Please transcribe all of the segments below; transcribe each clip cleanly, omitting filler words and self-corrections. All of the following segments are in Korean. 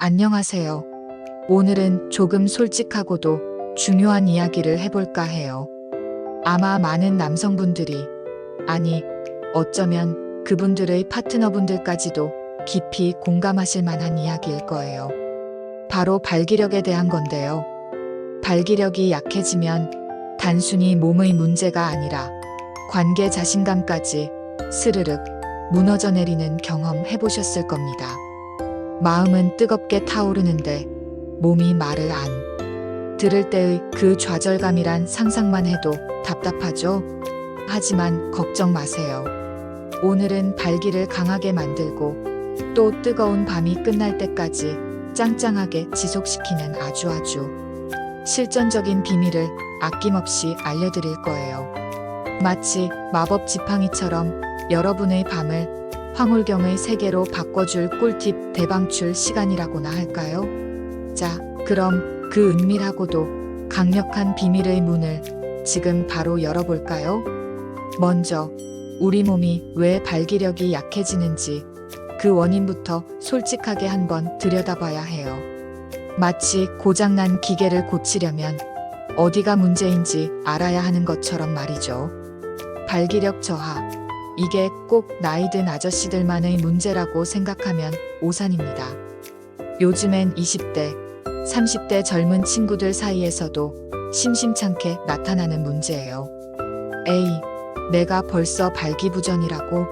안녕하세요. 오늘은 조금 솔직하고도 중요한 이야기를 해볼까 해요. 아마 많은 남성분들이, 아니, 어쩌면 그분들의 파트너분들까지도 깊이 공감하실 만한 이야기일 거예요. 바로 발기력에 대한 건데요. 발기력이 약해지면 단순히 몸의 문제가 아니라 관계 자신감까지 스르륵 무너져 내리는 경험 해보셨을 겁니다. 마음은 뜨겁게 타오르는데 몸이 말을 안 들을 때의 그 좌절감이란 상상만 해도 답답하죠? 하지만 걱정 마세요. 오늘은 발기를 강하게 만들고 또 뜨거운 밤이 끝날 때까지 짱짱하게 지속시키는 아주 실전적인 비밀을 아낌없이 알려드릴 거예요. 마치 마법 지팡이처럼 여러분의 밤을 황홀경의 세계로 바꿔줄 꿀팁 대방출 시간이라고나 할까요? 자, 그럼 그 은밀하고도 강력한 비밀의 문을 지금 바로 열어볼까요? 먼저 우리 몸이 왜 발기력이 약해지는지 그 원인부터 솔직하게 한번 들여다봐야 해요. 마치 고장난 기계를 고치려면 어디가 문제인지 알아야 하는 것처럼 말이죠. 발기력 저하, 이게 꼭 나이든 아저씨들만의 문제라고 생각하면 오산입니다. 요즘엔 20대, 30대 젊은 친구들 사이에서도 심심찮게 나타나는 문제예요. 에이, 내가 벌써 발기부전이라고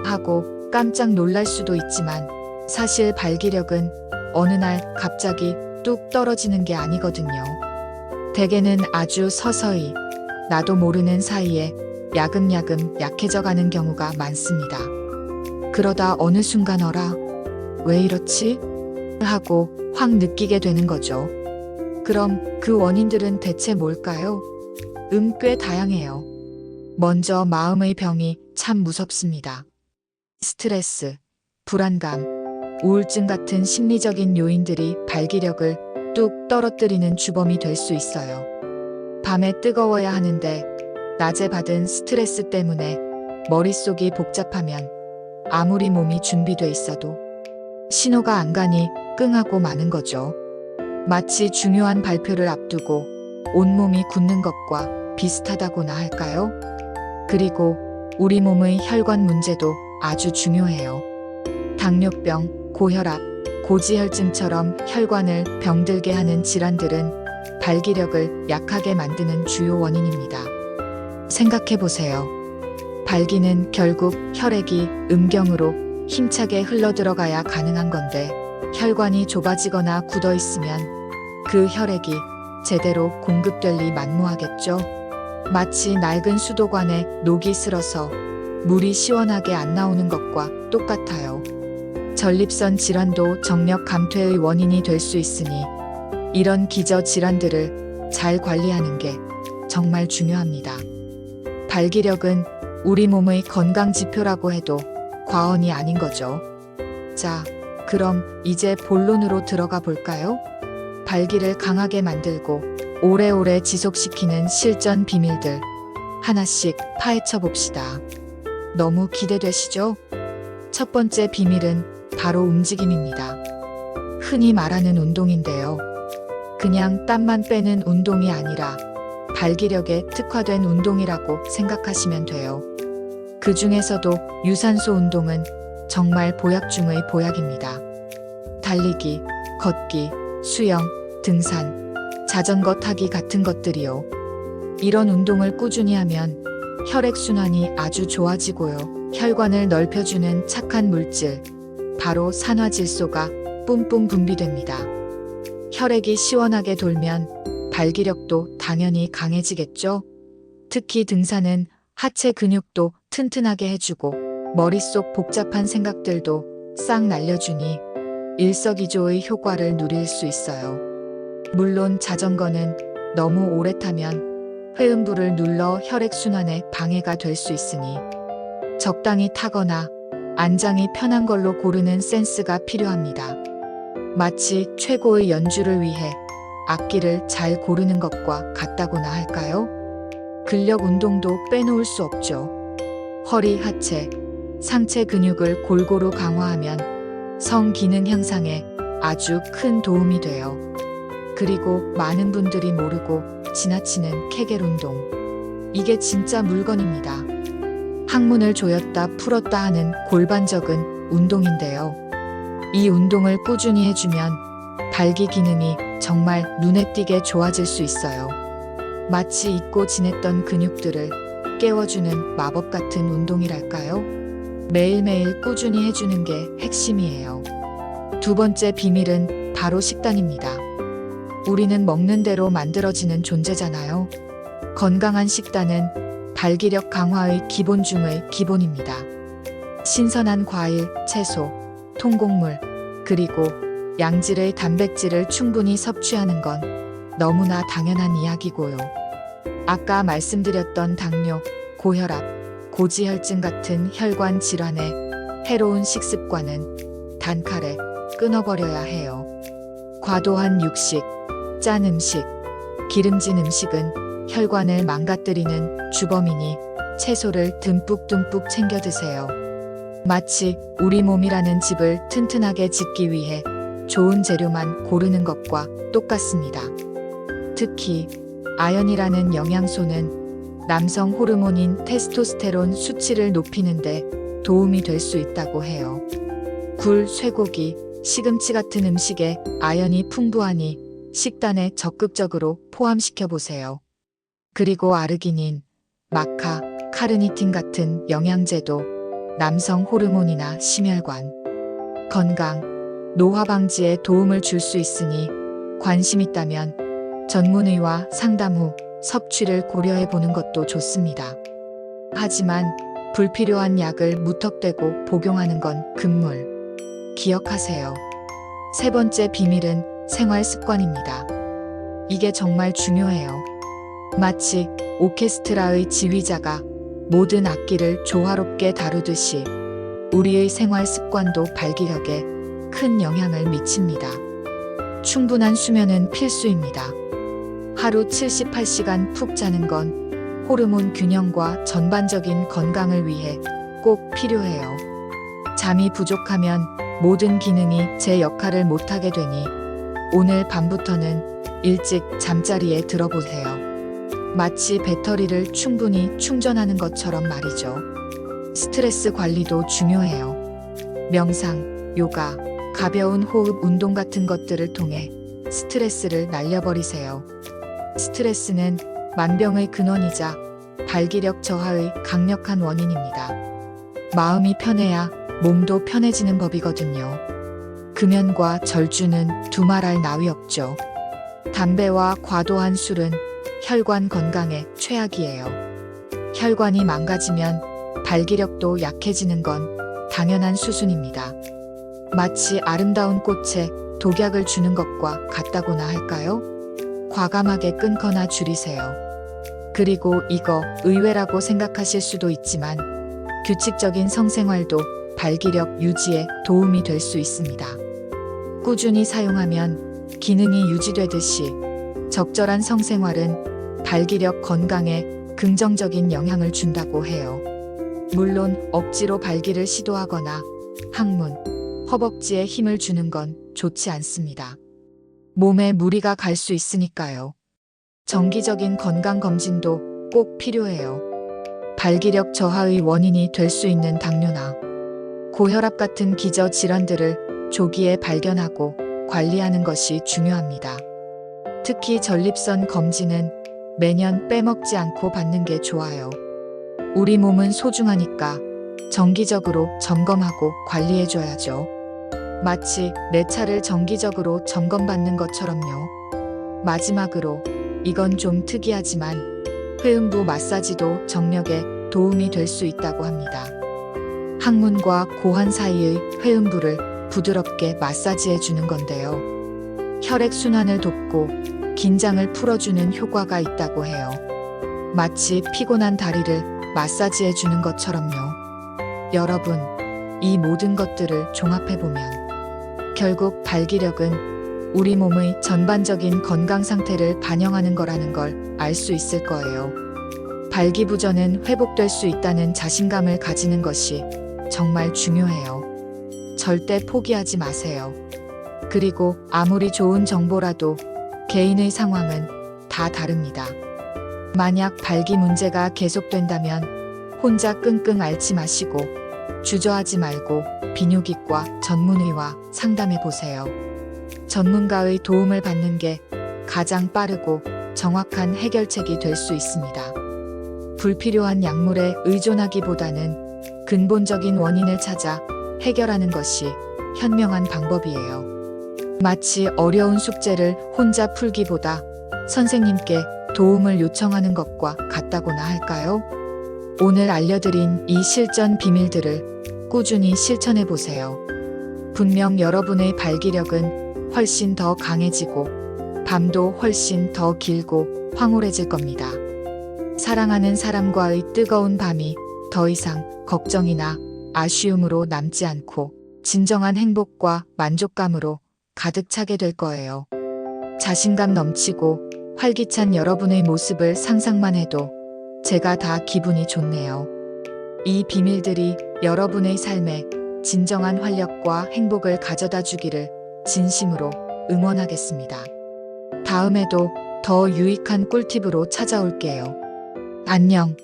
하고 깜짝 놀랄 수도 있지만 사실 발기력은 어느 날 갑자기 뚝 떨어지는 게 아니거든요. 대개는 아주 서서히 나도 모르는 사이에 야금야금 약해져 가는 경우가 많습니다. 그러다 어느 순간 어라, 왜 이렇지? 하고 확 느끼게 되는 거죠. 그럼 그 원인들은 대체 뭘까요? 꽤 다양해요. 먼저 마음의 병이 참 무섭습니다. 스트레스, 불안감, 우울증 같은 심리적인 요인들이 발기력을 뚝 떨어뜨리는 주범이 될 수 있어요. 밤에 뜨거워야 하는데 낮에 받은 스트레스 때문에 머릿속이 복잡하면 아무리 몸이 준비돼 있어도 신호가 안 가니 끙하고 마는 거죠. 마치 중요한 발표를 앞두고 온몸이 굳는 것과 비슷하다고나 할까요? 그리고 우리 몸의 혈관 문제도 아주 중요해요. 당뇨병, 고혈압, 고지혈증처럼 혈관을 병들게 하는 질환들은 발기력을 약하게 만드는 주요 원인입니다. 생각해보세요. 발기는 결국 혈액이 음경으로 힘차게 흘러들어가야 가능한 건데 혈관이 좁아지거나 굳어있으면 그 혈액이 제대로 공급될 리 만무하겠죠. 마치 낡은 수도관에 녹이 슬어서 물이 시원하게 안 나오는 것과 똑같아요. 전립선 질환도 정력 감퇴의 원인이 될 수 있으니 이런 기저 질환들을 잘 관리하는 게 정말 중요합니다. 발기력은 우리 몸의 건강 지표라고 해도 과언이 아닌 거죠. 자, 그럼 이제 본론으로 들어가 볼까요? 발기를 강하게 만들고 오래오래 지속시키는 실전 비밀들 하나씩 파헤쳐 봅시다. 너무 기대되시죠? 첫 번째 비밀은 바로 움직임입니다. 흔히 말하는 운동인데요. 그냥 땀만 빼는 운동이 아니라 발기력에 특화된 운동이라고 생각하시면 돼요. 그 중에서도 유산소 운동은 정말 보약 중의 보약입니다. 달리기, 걷기, 수영, 등산, 자전거 타기 같은 것들이요. 이런 운동을 꾸준히 하면 혈액순환이 아주 좋아지고요. 혈관을 넓혀주는 착한 물질, 바로 산화질소가 뿜뿜 분비됩니다. 혈액이 시원하게 돌면 발기력도 당연히 강해지겠죠. 특히 등산은 하체 근육도 튼튼하게 해주고 머릿속 복잡한 생각들도 싹 날려주니 일석이조의 효과를 누릴 수 있어요. 물론 자전거는 너무 오래 타면 회음부를 눌러 혈액순환에 방해가 될 수 있으니 적당히 타거나 안장이 편한 걸로 고르는 센스가 필요합니다. 마치 최고의 연주를 위해 악기를 잘 고르는 것과 같다고나 할까요? 근력 운동도 빼놓을 수 없죠. 허리, 하체, 상체 근육을 골고루 강화하면 성 기능 향상에 아주 큰 도움이 돼요. 그리고 많은 분들이 모르고 지나치는 케겔 운동. 이게 진짜 물건입니다. 항문을 조였다 풀었다 하는 골반적인 운동인데요. 이 운동을 꾸준히 해주면 발기 기능이 정말 눈에 띄게 좋아질 수 있어요. 마치 잊고 지냈던 근육들을 깨워주는 마법 같은 운동이랄까요? 매일매일 꾸준히 해주는 게 핵심이에요. 두 번째 비밀은 바로 식단입니다. 우리는 먹는 대로 만들어지는 존재잖아요. 건강한 식단은 발기력 강화의 기본 중의 기본입니다. 신선한 과일, 채소, 통곡물, 그리고 양질의 단백질을 충분히 섭취하는 건 너무나 당연한 이야기고요. 아까 말씀드렸던 당뇨, 고혈압, 고지혈증 같은 혈관 질환의 해로운 식습관은 단칼에 끊어버려야 해요. 과도한 육식, 짠 음식, 기름진 음식은 혈관을 망가뜨리는 주범이니 채소를 듬뿍듬뿍 챙겨 드세요. 마치 우리 몸이라는 집을 튼튼하게 짓기 위해 좋은 재료만 고르는 것과 똑같습니다. 특히 아연이라는 영양소는 남성 호르몬인 테스토스테론 수치를 높이는데 도움이 될 수 있다고 해요. 굴, 쇠고기, 시금치 같은 음식에 아연이 풍부하니 식단에 적극적으로 포함시켜 보세요. 그리고 아르기닌, 마카, 카르니틴 같은 영양제도 남성 호르몬이나 심혈관, 건강, 노화 방지에 도움을 줄 수 있으니 관심 있다면 전문의와 상담 후 섭취를 고려해 보는 것도 좋습니다. 하지만 불필요한 약을 무턱대고 복용하는 건 금물. 기억하세요. 세 번째 비밀은 생활 습관입니다. 이게 정말 중요해요. 마치 오케스트라의 지휘자가 모든 악기를 조화롭게 다루듯이 우리의 생활 습관도 발기력에 큰 영향을 미칩니다. 충분한 수면은 필수입니다. 하루 78시간 푹 자는 건 호르몬 균형과 전반적인 건강을 위해 꼭 필요해요. 잠이 부족하면 모든 기능이 제 역할을 못하게 되니 오늘 밤부터는 일찍 잠자리에 들어보세요. 마치 배터리를 충분히 충전하는 것처럼 말이죠. 스트레스 관리도 중요해요. 명상, 요가, 가벼운 호흡 운동 같은 것들을 통해 스트레스를 날려버리세요. 스트레스는 만병의 근원이자 발기력 저하의 강력한 원인입니다. 마음이 편해야 몸도 편해지는 법이거든요. 금연과 절주는 두말할 나위 없죠. 담배와 과도한 술은 혈관 건강에 최악이에요. 혈관이 망가지면 발기력도 약해지는 건 당연한 수순입니다. 마치 아름다운 꽃에 독약을 주는 것과 같다고나 할까요? 과감하게 끊거나 줄이세요. 그리고 이거 의외라고 생각하실 수도 있지만 규칙적인 성생활도 발기력 유지에 도움이 될 수 있습니다. 꾸준히 사용하면 기능이 유지되듯이 적절한 성생활은 발기력 건강에 긍정적인 영향을 준다고 해요. 물론 억지로 발기를 시도하거나 항문, 허벅지에 힘을 주는 건 좋지 않습니다. 몸에 무리가 갈 수 있으니까요. 정기적인 건강검진도 꼭 필요해요. 발기력 저하의 원인이 될 수 있는 당뇨나 고혈압 같은 기저질환들을 조기에 발견하고 관리하는 것이 중요합니다. 특히 전립선 검진은 매년 빼먹지 않고 받는 게 좋아요. 우리 몸은 소중하니까 정기적으로 점검하고 관리해줘야죠. 마치 내 차를 정기적으로 점검받는 것처럼요. 마지막으로 이건 좀 특이하지만 회음부 마사지도 정력에 도움이 될 수 있다고 합니다. 항문과 고환 사이의 회음부를 부드럽게 마사지해 주는 건데요. 혈액순환을 돕고 긴장을 풀어주는 효과가 있다고 해요. 마치 피곤한 다리를 마사지해 주는 것처럼요. 여러분, 이 모든 것들을 종합해보면 결국 발기력은 우리 몸의 전반적인 건강 상태를 반영하는 거라는 걸 알 수 있을 거예요. 발기부전은 회복될 수 있다는 자신감을 가지는 것이 정말 중요해요. 절대 포기하지 마세요. 그리고 아무리 좋은 정보라도 개인의 상황은 다 다릅니다. 만약 발기 문제가 계속된다면 혼자 끙끙 앓지 마시고 주저하지 말고 비뇨기과 전문의와 상담해 보세요. 전문가의 도움을 받는 게 가장 빠르고 정확한 해결책이 될 수 있습니다. 불필요한 약물에 의존하기보다는 근본적인 원인을 찾아 해결하는 것이 현명한 방법이에요. 마치 어려운 숙제를 혼자 풀기보다 선생님께 도움을 요청하는 것과 같다고나 할까요? 오늘 알려드린 이 실전 비밀들을 꾸준히 실천해 보세요. 분명 여러분의 발기력은 훨씬 더 강해지고 밤도 훨씬 더 길고 황홀해질 겁니다. 사랑하는 사람과의 뜨거운 밤이 더 이상 걱정이나 아쉬움으로 남지 않고 진정한 행복과 만족감으로 가득 차게 될 거예요. 자신감 넘치고 활기찬 여러분의 모습을 상상만 해도 제가 다 기분이 좋네요. 이 비밀들이 여러분의 삶에 진정한 활력과 행복을 가져다 주기를 진심으로 응원하겠습니다. 다음에도 더 유익한 꿀팁으로 찾아올게요. 안녕.